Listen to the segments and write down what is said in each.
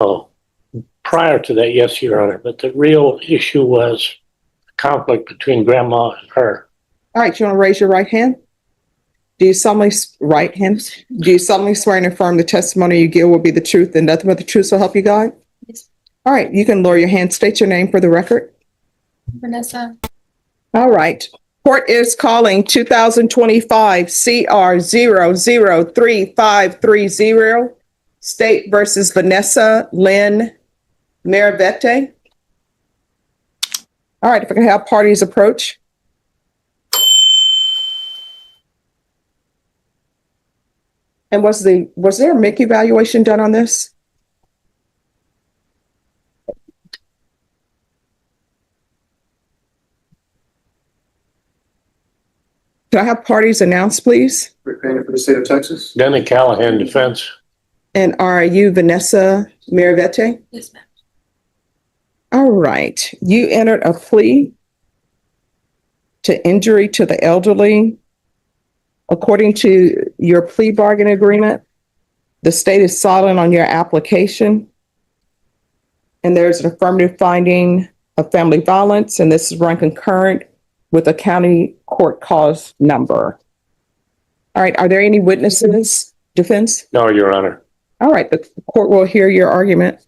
Oh, prior to that, yes, Your Honor, but the real issue was conflict between Grandma and her. All right, you want to raise your right hand? Do you solemnly swear and affirm the testimony you give will be the truth and nothing but the truth, so help you God? Yes. All right, you can lower your hand. State your name for the record. Vanessa. All right. Court is calling 2025 CR 003530, State versus Vanessa Lynn Maraveete. All right, if I can have parties approach. And was there a MIC evaluation done on this? Can I have parties announced, please? Rick Payne for the state of Texas. Denny Callahan, defense. And are you Vanessa Maraveete? Yes, ma'am. All right. You entered a plea to injury to the elderly. According to your plea bargain agreement, the state is silent on your application. And there's an affirmative finding of family violence, and this is run concurrent with a county court cause number. All right. Are there any witnesses? Defense? No, Your Honor. All right. The court will hear your argument.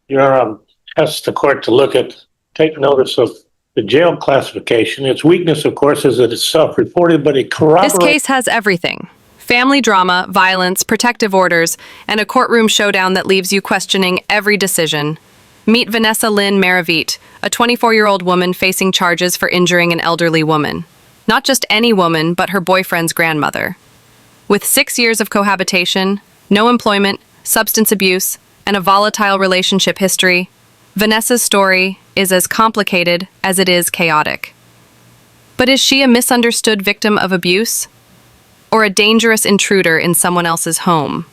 Your Honor, asked the court to take notice of the jail classification. Its weakness, of course, is that it's self-reported, but it corroborates. This case has everything. Family drama, violence, protective orders, and a courtroom showdown that leaves you questioning every decision. Meet Vanessa Lynn Maraveete, a 24-year-old woman facing charges for injuring an elderly woman. Not just any woman, but her boyfriend's grandmother. With 6 years of cohabitation, no employment, substance abuse, and a volatile relationship history, Vanessa's story is as complicated as it is chaotic. But is she a misunderstood victim of abuse? Or a dangerous intruder in someone else's home?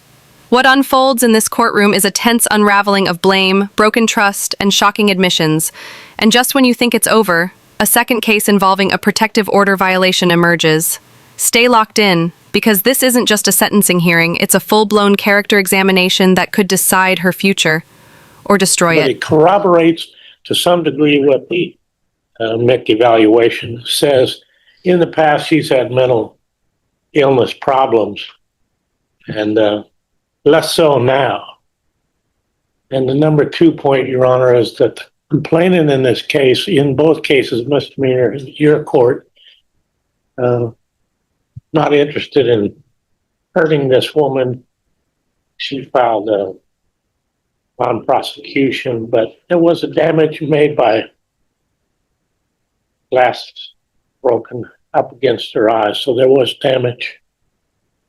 What unfolds in this courtroom is a tense unraveling of blame, broken trust, and shocking admissions. And just when you think it's over, a second case involving a protective order violation emerges. Stay locked in, because this isn't just a sentencing hearing, it's a full-blown character examination that could decide her future or destroy But it. it corroborates to some degree what the MIC evaluation says. In the past, she's had mental illness problems, and less so now. And the number 2 point, Your Honor, is that the complainant in this case, in both cases, misdemeanor, your court, not interested in hurting this woman. She filed on prosecution, but there was a damage made by glass broken up against her eyes, so there was damage.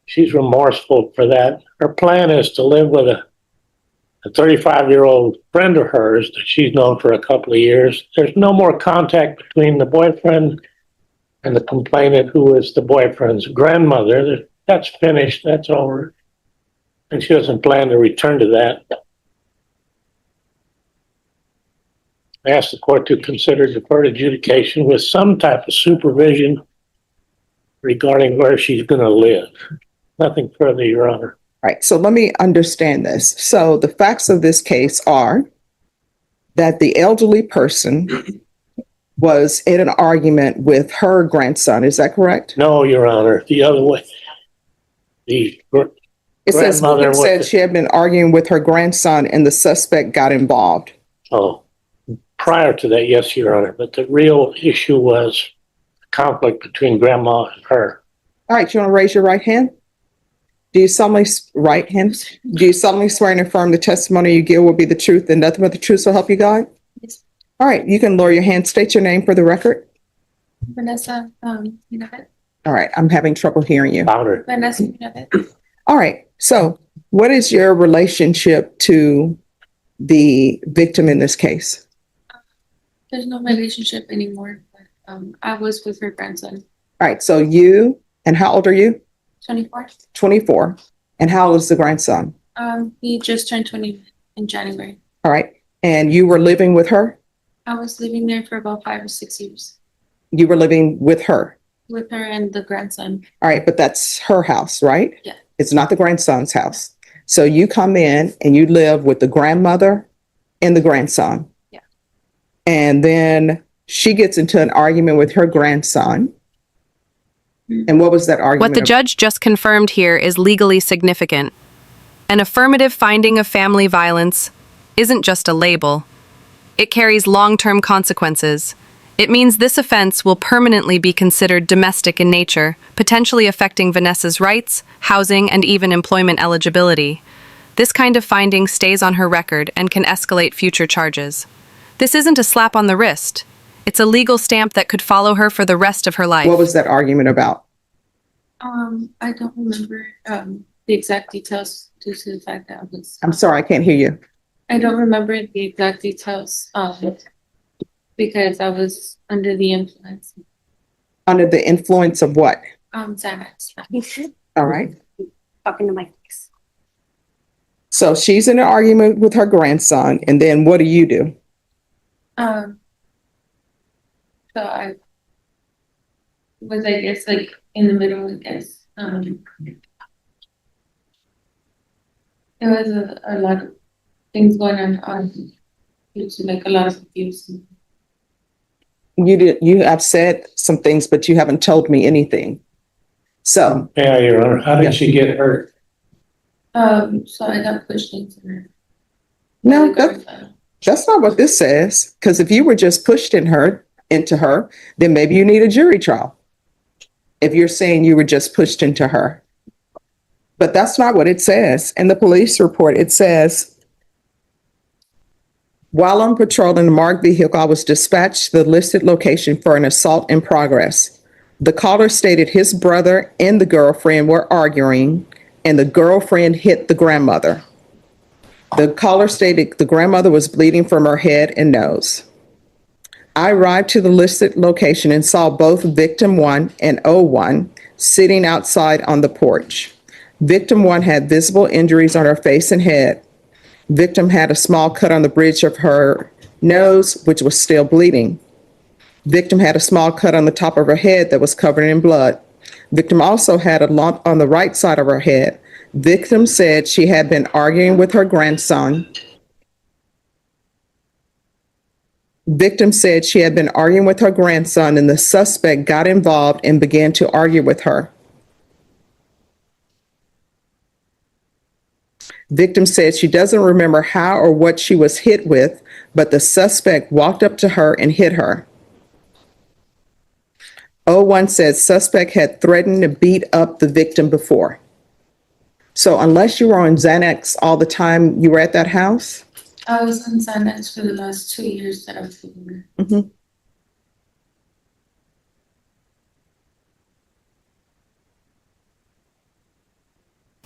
She's remorseful for that. Her plan is to live with a 35-year-old friend of hers that she's known for a couple of years. There's no more contact between the boyfriend and the complainant, who is the boyfriend's grandmother. That's finished. That's over. And she doesn't plan to return to that. I asked the court to consider deferred adjudication with some type of supervision regarding where she's going to live. Nothing further, Your Honor. All right, so let me understand this. So the facts of this case are that the elderly person was in an argument with her grandson. Is that correct? No, Your Honor. The other way. It says grandmother she had been arguing with her grandson and the suspect got involved. Oh, prior to that, yes, Your Honor. But the real issue was conflict between Grandma and her. All right, you want to raise your right hand? Do you solemnly swear and affirm the testimony you give will be the truth and nothing but the truth, so help you God? Yes. All right, you can lower your hand. State your name for the record. Vanessa Maraveete. All right, I'm having trouble hearing you. Louder. Vanessa Maraveete. All right, so what is your relationship to the victim in this case? There's no relationship anymore. But, I was with her grandson. All right, so you, and how old are you? 24. 24. And how old is the grandson? He just turned 20 in January. All right, and you were living with her? I was living there for about 5 or 6 years You were living with her? with her and the grandson. All right, but that's her house, right? Yeah. It's not the grandson's house. So you come in and you live with the grandmother and the grandson. Yeah. And then she gets into an argument with her grandson. And what was that argument? What the judge just confirmed here is legally significant. An affirmative finding of family violence isn't just a label. It carries long-term consequences. It means this offense will permanently be considered domestic in nature, potentially affecting Vanessa's rights, housing, and even employment eligibility. This kind of finding stays on her record and can escalate future charges. This isn't a slap on the wrist. It's a legal stamp that could follow her for the rest of her life. What was that argument about? I don't remember the exact details due to the fact that I'm sorry, I can't hear you. I don't remember the exact details because I was under the influence. Under the influence of what? Xanax. All right. Talking to my face. So she's in an argument with her grandson, and then what do you do? So I was, I guess, like in the middle, I guess. There was a lot of things going on due to like a lot of abuse. You have said some things, but you haven't told me anything. So, Yeah, Your Honor, how did she get hurt? So I got pushed into her. no, that's not what this says. Because if you were just pushed into her, then maybe you need a jury trial. If you're saying you were just pushed into her. But that's not what it says. In the police report, it says, while on patrol in a marked vehicle, I was dispatched to the listed location for an assault in progress. The caller stated his brother and the girlfriend were arguing, and the girlfriend hit the grandmother. The caller stated the grandmother was bleeding from her head and nose. I arrived to the listed location and saw both victim 1 and O1 sitting outside on the porch. Victim 1 had visible injuries on her face and head. Victim had a small cut on the bridge of her nose, which was still bleeding. Victim had a small cut on the top of her head that was covered in blood. Victim also had a lump on the right side of her head. Victim said she had been arguing with her grandson. Victim said she had been arguing with her grandson, and the suspect got involved and began to argue with her. Victim said she doesn't remember how or what she was hit with, but the suspect walked up to her and hit her. O1 said suspect had threatened to beat up the victim before. So unless you were on Xanax all the time you were at that house? I was on Xanax for the last 2 years that I was living there. Mm-hmm.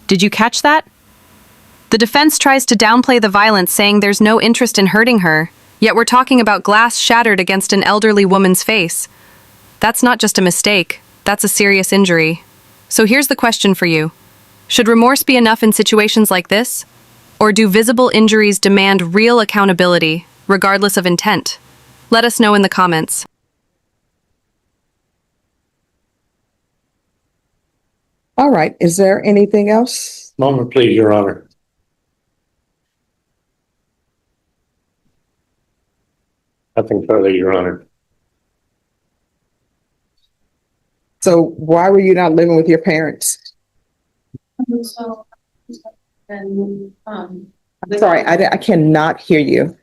Did you catch that? The defense tries to downplay the violence, saying there's no interest in hurting her, yet we're talking about glass shattered against an elderly woman's face. That's not just a mistake, that's a serious injury. So here's the question for you. Should remorse be enough in situations like this? Or do visible injuries demand real accountability, regardless of intent? Let us know in the comments. All right. Is there anything else? Moment, please, Your Honor. Nothing further, Your Honor. So why were you not living with your parents? So, and I'm sorry, I cannot hear you.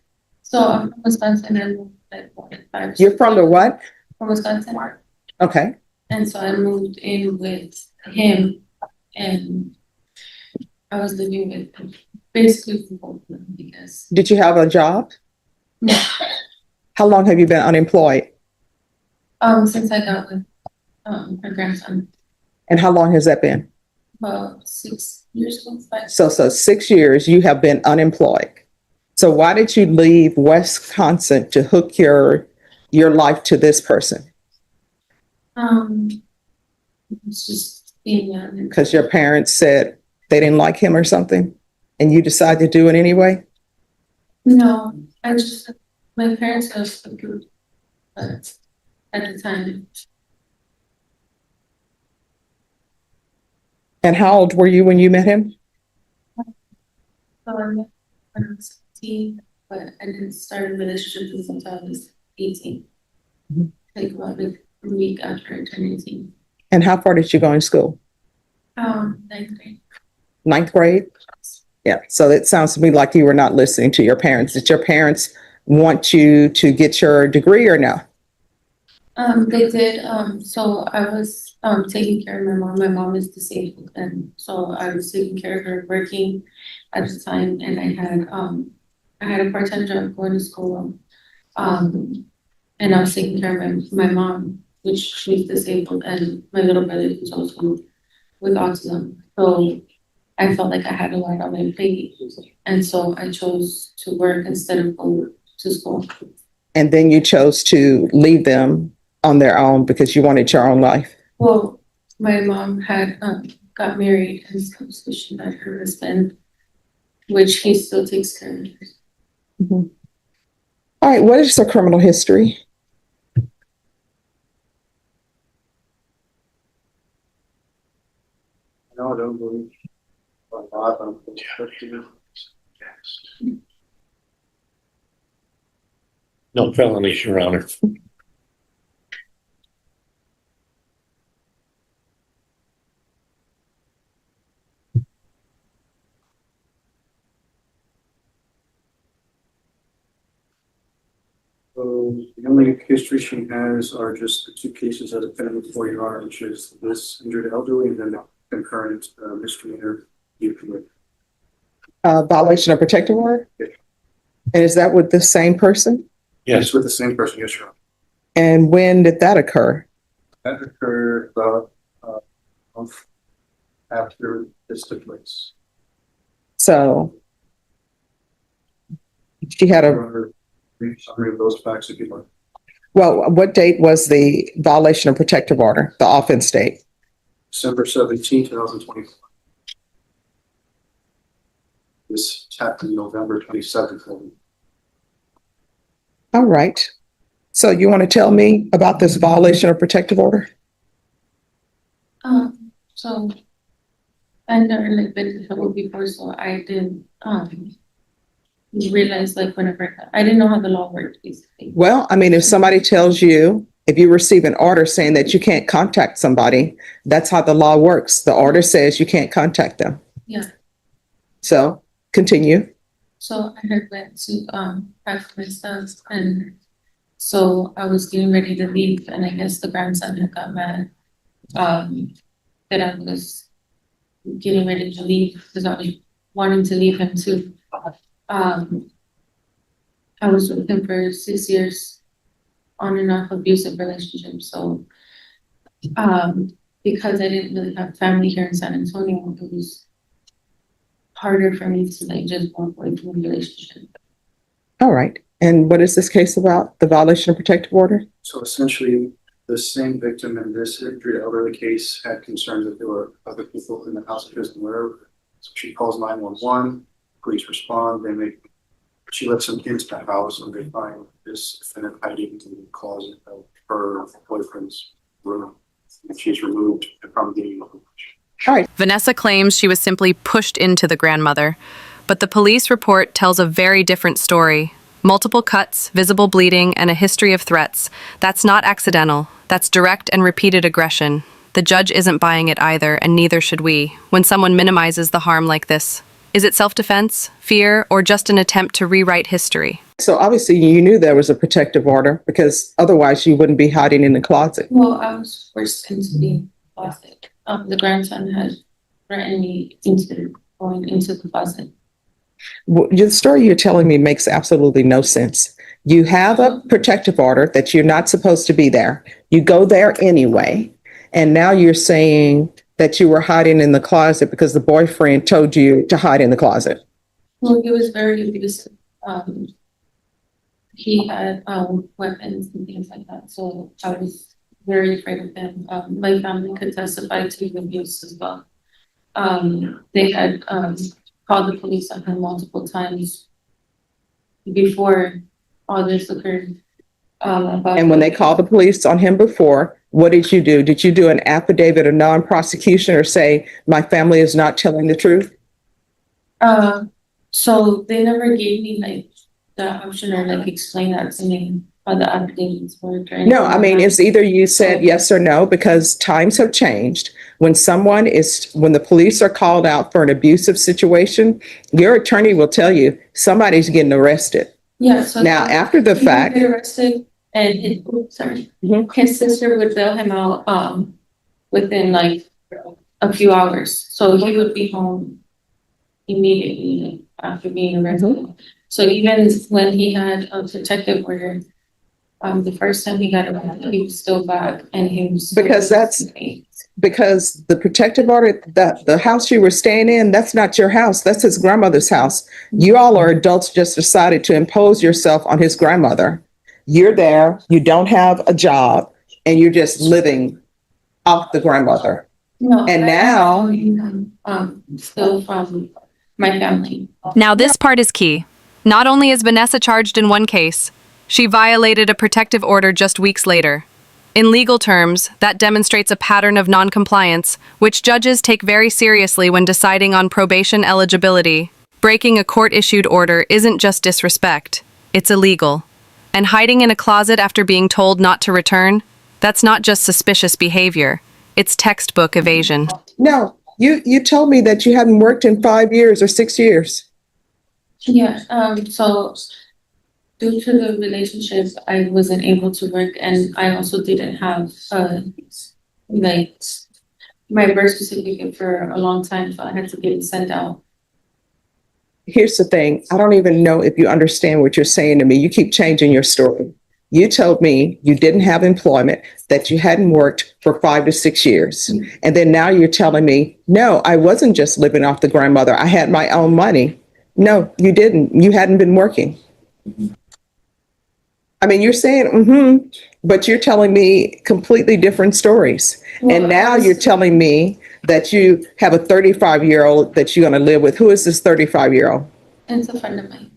so I'm from Wisconsin and I moved like 5 You're from the what? From Wisconsin. Okay. And so I moved in with him and I was living with him basically for both of them because Did you have a job? no. How long have you been unemployed? Since I got with her grandson And how long has that been? about 6 years ago. 5. So 6 years you have been unemployed. So why did you leave Wisconsin to hook your life to this person? It's just being young. Because your parents said they didn't like him or something, and you decided to do it anyway? No, I just my parents was approved, but at the time And how old were you when you met him? when I was 16, but I didn't start a relationship with him until I was 18. Mhm. Like about a week after I turned 18. And how far did you go in school? 9th grade. Ninth grade? Yeah. So it sounds to me like you were not listening to your parents. Did your parents want you to get your degree or no? They did, so I was, taking care of my mom. My mom is disabled, and so I was taking care of her, working at the time, and I had a part-time job going to school. And I was taking care of my mom, which she's disabled, and my little brother who's also with autism. So I felt like I had a lot on my plate, and so I chose to work instead of going to school. And then you chose to leave them on their own because you wanted your own life. Well, my mom had got married, and so she met her husband, which he still takes care of. Mhm. All right. What is your criminal history? No, I don't believe a lot of No felonies, Your Honor. So the only history she has are just the two cases that have been before Your Honor, which is this injured elderly and then the concurrent misdemeanor. Violation of protective order? Yeah. And is that with the same person? Yes, Yes, with the same person, yes, Your Honor. And when did that occur? That occurred about a month after this took place. So she had Your a, Honor, brief summary of those facts if you'd like. well, what date was the violation of protective order, the offense date? December 17, 2024. This happened November 27th. All right. So you want to tell me about this violation of protective order? So I've never like been in trouble before, so I didn't realize like whenever I didn't know how the law worked basically. Well, I mean, if somebody tells you, if you receive an order saying that you can't contact somebody, that's how the law works. The order says you can't contact them. Yeah. So continue. So I had went to pack my stuff, and so I was getting ready to leave, and I guess the grandson had got mad that I was getting ready to leave because I was wanting to leave him too. I was with him for 6 years, on and off abusive relationship. So because I didn't really have family here in San Antonio, it was harder for me to like just walk away from a relationship. All right. And what is this case about? The violation of protective order? So essentially, the same victim in this injured elderly case had concerns that there were other people in the house that she wasn't aware of. So she calls 911, police respond, she lets them into the house and they find this defendant hiding in the closet of her boyfriend's room. And she's removed from the All right. Vanessa claims she was simply pushed into the grandmother, but the police report tells a very different story. Multiple cuts, visible bleeding, and a history of threats. That's not accidental. That's direct and repeated aggression. The judge isn't buying it either, and neither should we, when someone minimizes the harm like this. Is it self-defense, fear, or just an attempt to rewrite history? So obviously you knew there was a protective order because otherwise you wouldn't be hiding in the closet. Well, I was forced into the closet. The grandson had threatened me into going into the closet. The story you're telling me makes absolutely no sense. You have a protective order that you're not supposed to be there. You go there anyway. And now you're saying that you were hiding in the closet because the boyfriend told you to hide in the closet. Well, he was very abusive. He had weapons and things like that. So I was very afraid of him. My family could testify to abuse as well. They had called the police on him multiple times before all this occurred. And when they called the police on him before, what did you do? Did you do an affidavit of non-prosecution or say, my family is not telling the truth? So they never gave me like the option or like explain that to me how the applications work or anything. No, I mean, like it's either you said yes or no, because times have changed. When when the police are called out for an abusive situation, your attorney will tell you somebody's getting arrested. that. Yeah, so. Now, after the he would fact, get arrested and his sister would bail him out, within like a few hours. So he would be home immediately after being arrested. So even when he had a protective order, the first time he got arrested, he was still back and he was. Because the protective order, the house you were staying in, that's not your house. That's his grandmother's house. You all are adults just decided to impose yourself on his grandmother. You're there, you don't have a job, and you're just living off the grandmother. No, And I now- have income, still from my family. Now, this part is key. Not only is Vanessa charged in one case, she violated a protective order just weeks later. In legal terms, that demonstrates a pattern of noncompliance, which judges take very seriously when deciding on probation eligibility. Breaking a court-issued order isn't just disrespect, it's illegal. And hiding in a closet after being told not to return, that's not just suspicious behavior, it's textbook evasion. No, you told me that you hadn't worked in 5 years or 6 years. Yeah, so due to the relationship, I wasn't able to work and I also didn't have, like, my birth certificate for a long time, so I had to get it sent out. Here's the thing. I don't even know if you understand what you're saying to me. You keep changing your story. You told me you didn't have employment, that you hadn't worked for 5 to 6 years. And then now you're telling me, no, I wasn't just living off the grandmother. I had my own money. No, you didn't. You hadn't been working. I mean, you're saying, but you're telling me completely different stories. And now you're telling me that you have a 35-year-old that you're going to live with. Who is this 35-year-old? It's a friend of mine.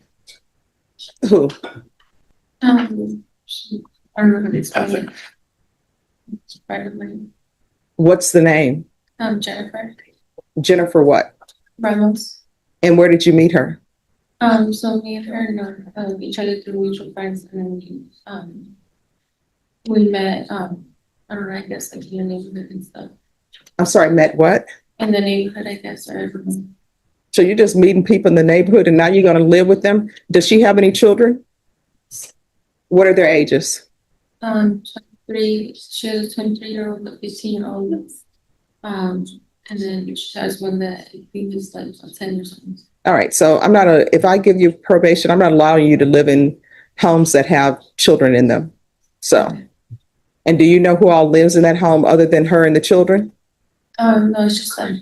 Who? I don't know how to explain it. It's a friend of mine. What's the name? Jennifer Jennifer what? Ramos. And where did you meet her? So me and her know each other through mutual friends, and then we met. I don't know. I guess like in the neighborhood and stuff. I'm sorry, met what? In the neighborhood, I guess, or So you're just meeting people in the neighborhood and now you're going to live with them? Does she have any children? What are their ages? 23. She has a 23-year-old, a 15-year-old, and then she has one that I think is like 10 years old. All right. So if I give you probation, I'm not allowing you to live in homes that have children in them. So, and do you know who all lives in that home other than her and the children? No, it's just them.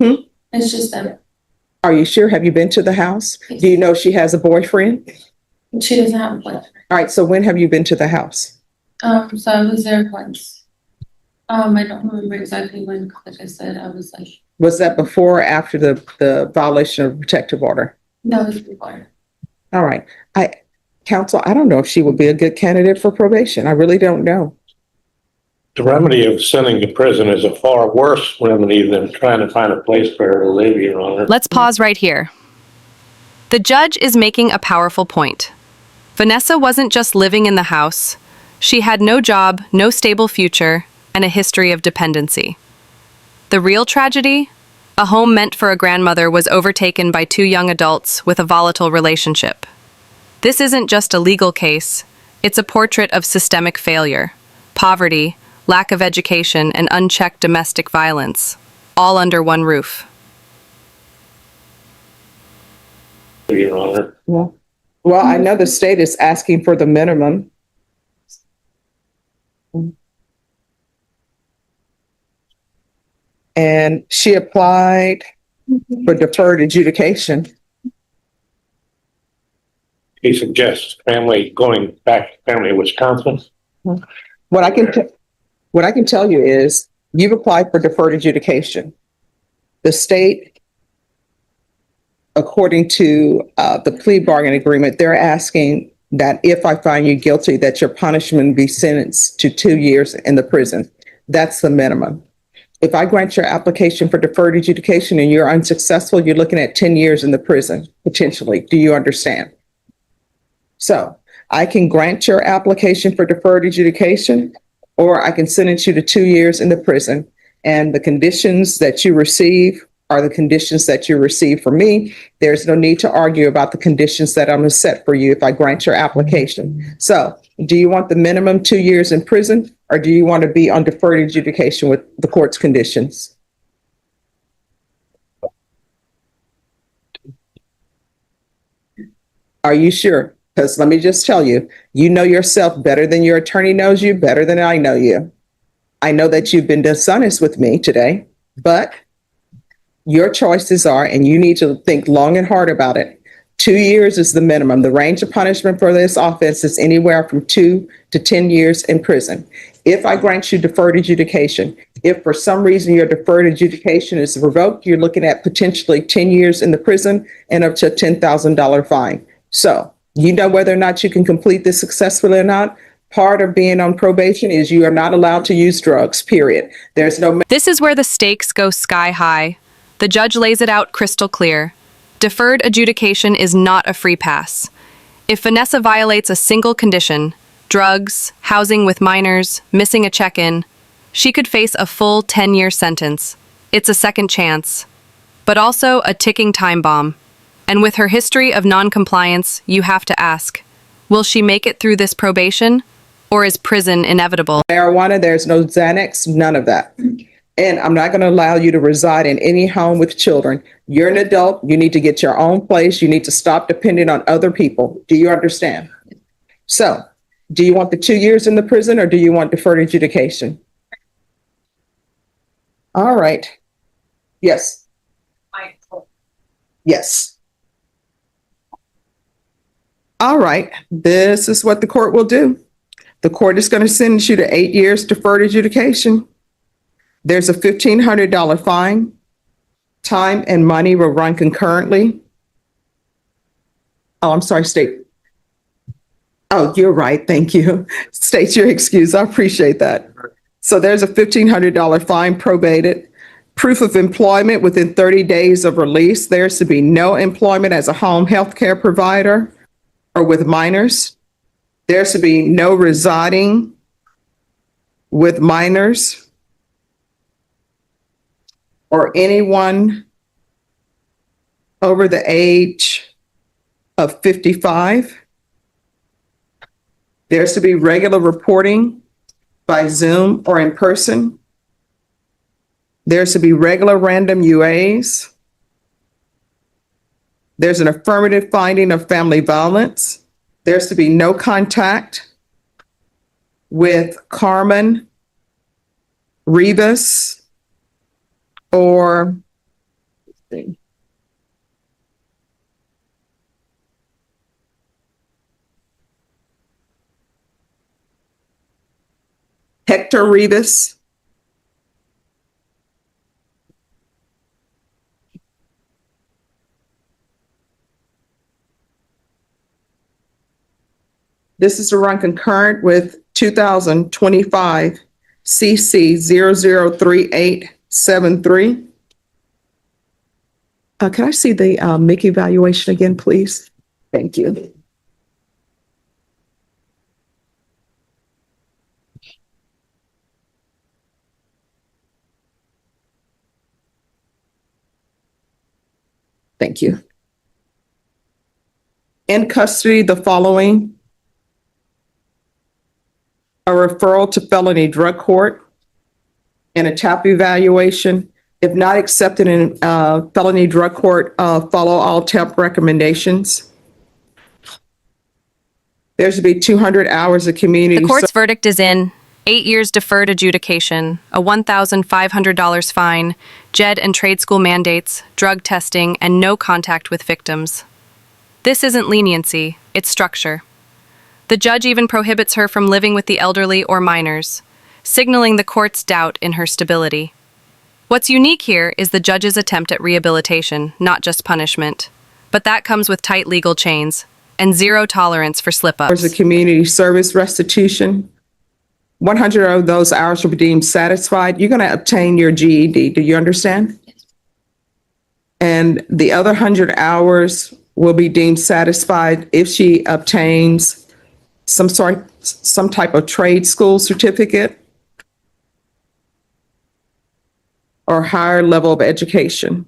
It's just them. Are you sure? Have you been to the house? Do you know she has a boyfriend? She doesn't have a boyfriend. All right. So when have you been to the house? So I was there once. I don't remember exactly when, like I said, I was like. Was that before or after the violation of protective order? That was before. All right. Counsel, I don't know if she would be a good candidate for probation. I really don't know. The remedy of sending to prison is a far worse remedy than trying to find a place for her to live, Your Honor. Let's pause right here. The judge is making a powerful point. Vanessa wasn't just living in the house. She had no job, no stable future, and a history of dependency. The real tragedy? A home meant for a grandmother was overtaken by 2 young adults with a volatile relationship. This isn't just a legal case, it's a portrait of systemic failure, poverty, lack of education, and unchecked domestic violence, all under one roof. Your Honor. Well, I know the state is asking for the minimum. And she applied for deferred adjudication. He suggests going back to family in Wisconsin. What I can tell you is you've applied for deferred adjudication. The state, according to the plea bargain agreement, they're asking that if I find you guilty, that your punishment be sentenced to 2 years in the prison. That's the minimum. If I grant your application for deferred adjudication and you're unsuccessful, you're looking at 10 years in the prison, potentially. Do you understand? So I can grant your application for deferred adjudication, or I can sentence you to 2 years in the prison. And the conditions that you receive are the conditions that you receive from me. There's no need to argue about the conditions that I'm going to set for you if I grant your application. So do you want the minimum 2 years in prison, or do you want to be on deferred adjudication with the court's conditions? Are you sure? Because let me just tell you, you know yourself better than your attorney knows you, better than I know you. I know that you've been dishonest with me today, but your choices are, and you need to think long and hard about it. 2 years is the minimum. The range of punishment for this offense is anywhere from 2 to 10 years in prison. If I grant you deferred adjudication, if for some reason your deferred adjudication is revoked, you're looking at potentially 10 years in the prison and up to a $10,000 fine. So you know whether or not you can complete this successfully or not. Part of being on probation is you are not allowed to use drugs, period. There's no. This is where the stakes go sky high. The judge lays it out crystal clear. Deferred adjudication is not a free pass. If Vanessa violates a single condition, drugs, housing with minors, missing a check-in, she could face a full 10-year sentence. It's a second chance, but also a ticking time bomb. And with her history of non-compliance, you have to ask, will she make it through this probation, or is prison inevitable? Marijuana, there's no Xanax, none of that. And I'm not going to allow you to reside in any home with children. You're an adult. You need to get your own place. You need to stop depending on other people. Do you understand? So, do you want the 2 years in the prison, or do you want deferred adjudication? All right. Yes. Yes. All right. This is what the court will do. The court is going to sentence you to 8 years deferred adjudication. There's a $1,500 fine. Time and money will run concurrently. Oh, I'm sorry, state. Oh, you're right. Thank you. State your excuse. I appreciate that. So there's a $1,500 fine probated. Proof of employment within 30 days of release. There's to be no employment as a home health care provider or with minors. There's to be no residing with minors or anyone over the age of 55. There's to be regular reporting by Zoom or in person. There's to be regular random UAs. There's an affirmative finding of family violence. There's to be no contact with Carmen Rivas or Hector Rivas. This is to run concurrent with 2025 CC 003873. Can I see the MIC evaluation again, please? Thank you. Thank you. In custody, the following: a referral to felony drug court and a TAP evaluation. If not accepted in felony drug court, follow all TAP recommendations. There should be 200 hours of community. The court's verdict is in. 8 years deferred adjudication, a $1,500 fine, JED and trade school mandates, drug testing, and no contact with victims. This isn't leniency, it's structure. The judge even prohibits her from living with the elderly or minors, signaling the court's doubt in her stability. What's unique here is the judge's attempt at rehabilitation, not just punishment. But that comes with tight legal chains and zero tolerance for slip-ups. There's a community service restitution. 100 of those hours will be deemed satisfied. You're going to obtain your GED. Do you understand? Yes. And the other 100 hours will be deemed satisfied if she obtains some type of trade school certificate or higher level of education.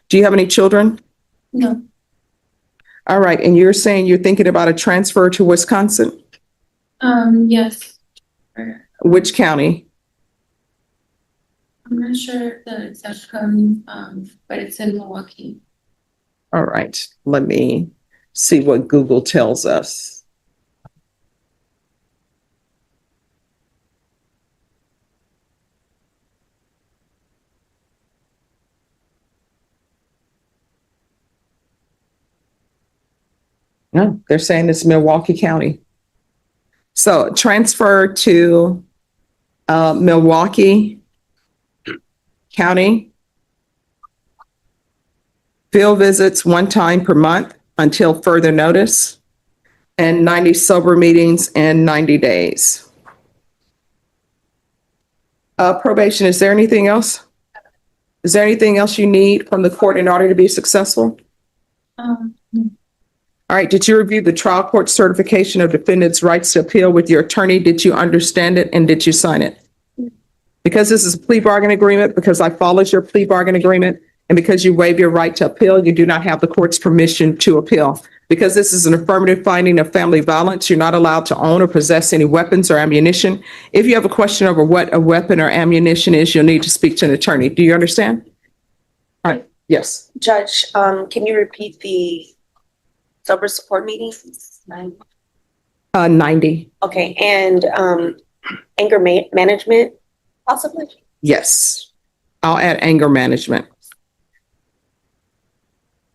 Do you have any children? No, All right. And you're saying you're thinking about a transfer to Wisconsin? yes. Which county? I'm not sure the exact county, but it's in Milwaukee. All right. Let me see what Google tells us. No, they're saying it's Milwaukee County. So transfer to Milwaukee County. Field visits 1 time per month until further notice, and 90 sober meetings in 90 days. Probation, is there anything else? Is there anything else you need from the court in order to be successful? All right, did you review the trial court certification of defendant's rights to appeal with your attorney? Did you understand it and did you sign it? Because this is a plea bargain agreement, because I followed your plea bargain agreement, and because you waive your right to appeal, you do not have the court's permission to appeal. Because this is an affirmative finding of family violence, you're not allowed to own or possess any weapons or ammunition. If you have a question over what a weapon or ammunition is, you'll need to speak to an attorney. Do you understand? All right, yes. Judge, can you repeat the sober support meetings? 90, Okay, and anger management possibly? yes. I'll add anger management.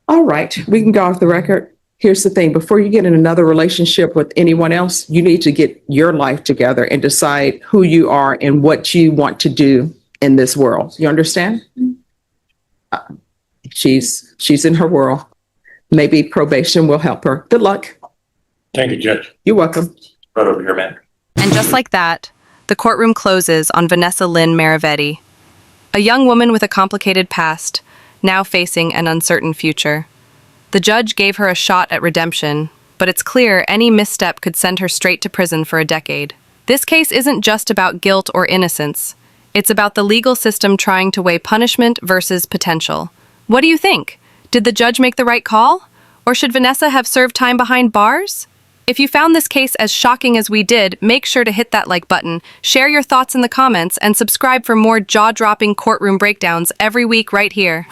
All right, we can go off the record. Here's the thing, before you get in another relationship with anyone else, you need to get your life together and decide who you are and what you want to do in this world. You understand? She's in her world. Maybe probation will help her. Good luck. Thank you, Judge. You're welcome. Right over here, man. And just like that, the courtroom closes on Vanessa Maraveete, a young woman with a complicated past, now facing an uncertain future. The judge gave her a shot at redemption, but it's clear any misstep could send her straight to prison for a decade. This case isn't just about guilt or innocence. It's about the legal system trying to weigh punishment versus potential. What do you think? Did the judge make the right call? Or should Vanessa have served time behind bars? If you found this case as shocking as we did, make sure to hit that like button, share your thoughts in the comments, and subscribe for more jaw-dropping courtroom breakdowns every week right here.